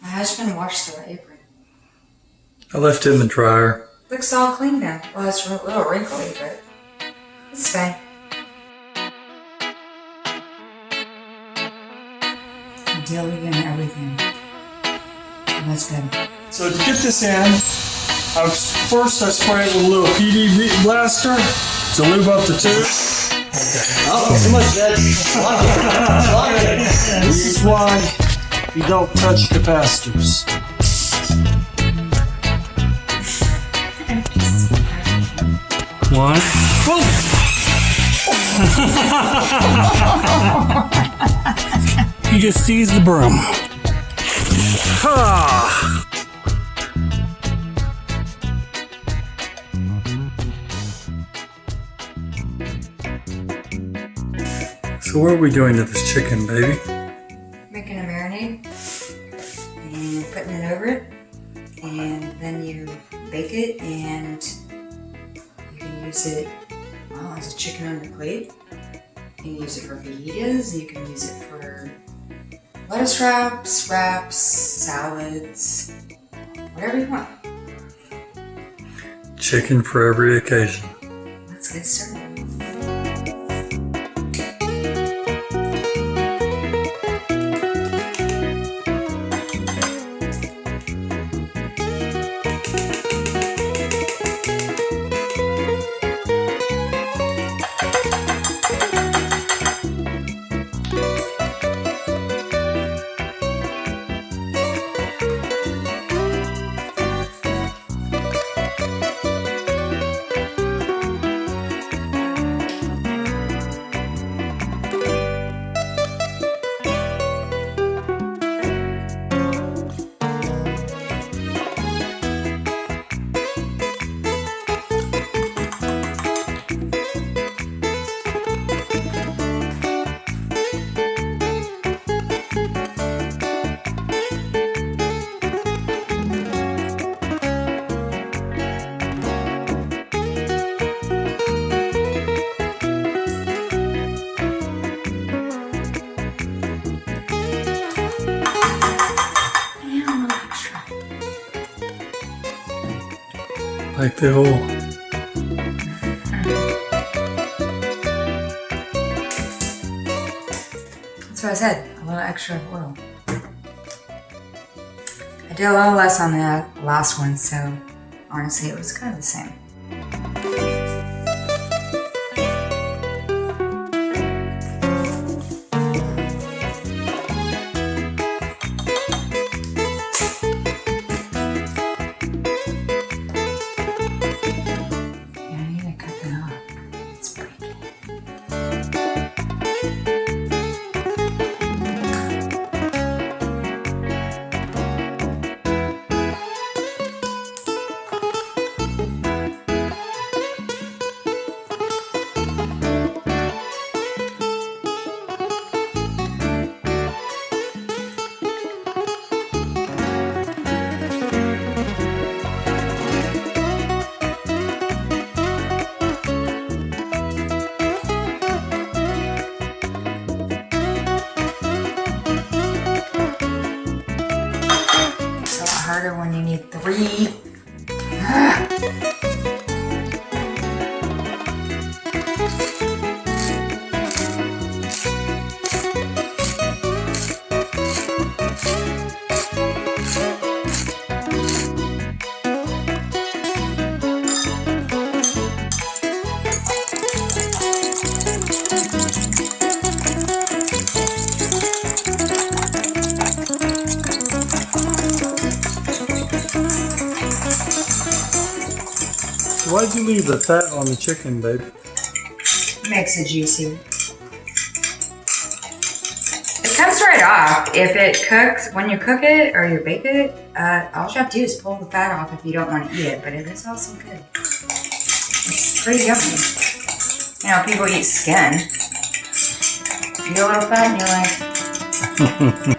My husband washed the apron. I left it in the dryer. Looks all clean now. Well, it's a little wrinkly, but it's fine. Diluting everything. That's good. So to get this in, first I spray it with a little PD blaster to lube up the tube. Oh, too much dead. This is why you don't touch capacitors. One. He just seized the broom. So what are we doing to this chicken, baby? Making a marinade and putting it over it, and then you bake it, and you can use it as a chicken on the plate. You can use it for fajitas. You can use it for lettuce wraps, salads, whatever you want. Chicken for every occasion. Let's get started. Like the whole. That's what I said, a little extra oil. I did a little less on the last one, so honestly it was kind of the same. Harder when you need 3. Why'd you leave the fat on the chicken, babe? Makes it juicy. It comes right off. If it cooks, when you cook it or you bake it, all you have to do is pull the fat off if you don't want to eat it, but it is also good. It's pretty yummy. You know, people eat skin. You get a little fat and you're like...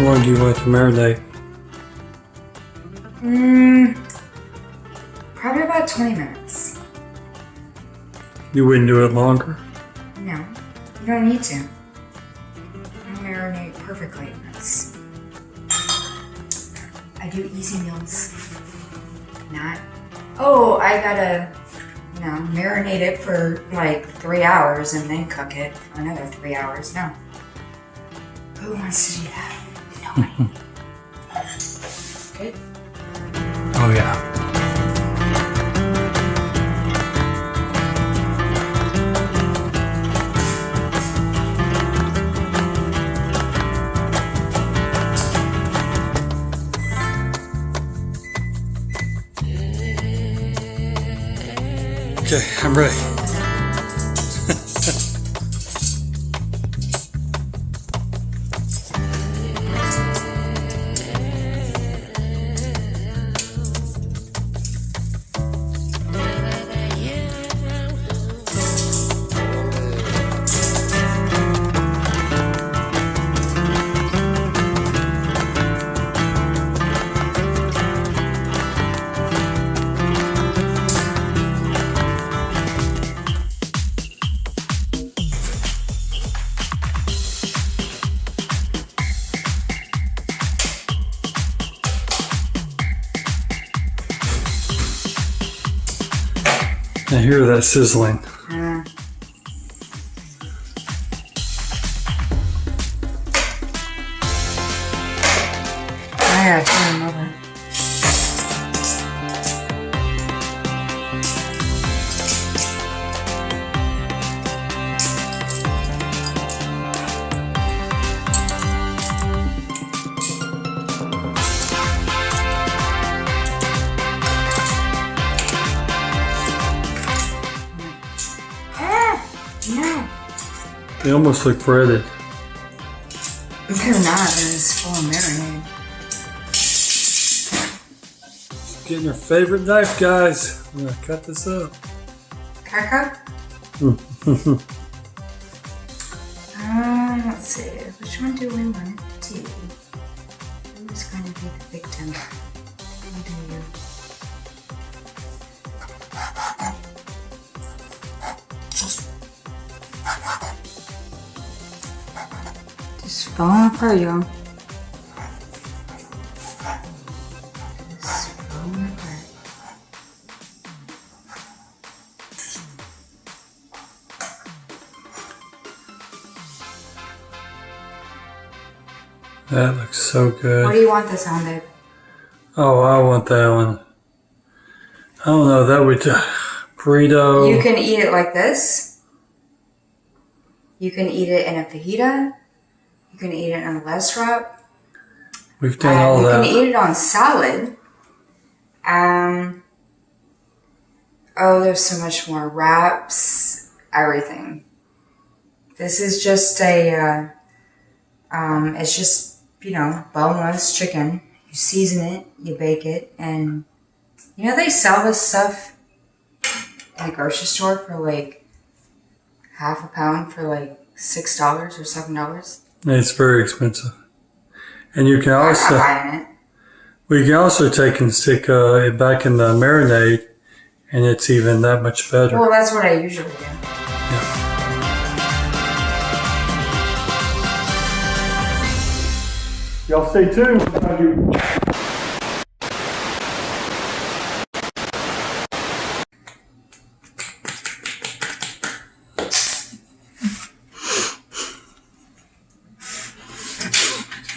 How long do you want to marinate? Probably about 20 minutes. You wouldn't do it longer? No, you don't need to. I marinate perfectly in this. I do easy meals. Not. Oh, I gotta, marinate it for like 3 hours and then cook it for another 3 hours. No. Who wants to do that? Nobody. Good. Oh yeah. Okay, I'm ready. I hear that sizzling. I gotta turn them over. No. They almost look breaded. They're not. They're just full of marinade. Getting her favorite knife, guys. I'm gonna cut this up. Cut? Let's see. Which one do we want to do? Who's going to be the victim? Who do you? Just falling apart, y'all. Just falling apart. That looks so good. What do you want this on, babe? Oh, I want that one. I don't know, that would burrito. You can eat it like this. You can eat it in a fajita. You can eat it on a lettuce wrap. We've done all that. You can eat it on salad. Oh, there's so much more wraps, everything. This is just a, it's just, boneless chicken. You season it, you bake it, and they sell this stuff in the grocery store for like half a pound for like $6 or $7. It's very expensive. And you can also, I'm not buying it. we can also take and stick it back in the marinade, and it's even that much better. Well, that's what I usually do. Y'all stay tuned.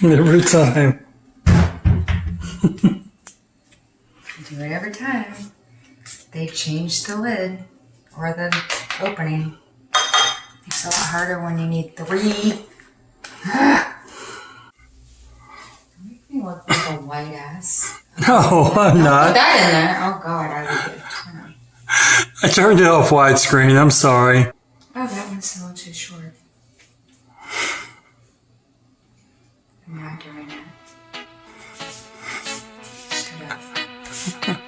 Every time. Do it every time. They change the lid or the opening. It's a lot harder when you need 3. Make me look like a white ass. No, I'm Put not. that in there. Oh God, I would get turned. I turned it off widescreen. I'm sorry. Oh, that one's still too short. I'm not doing it. Shut up.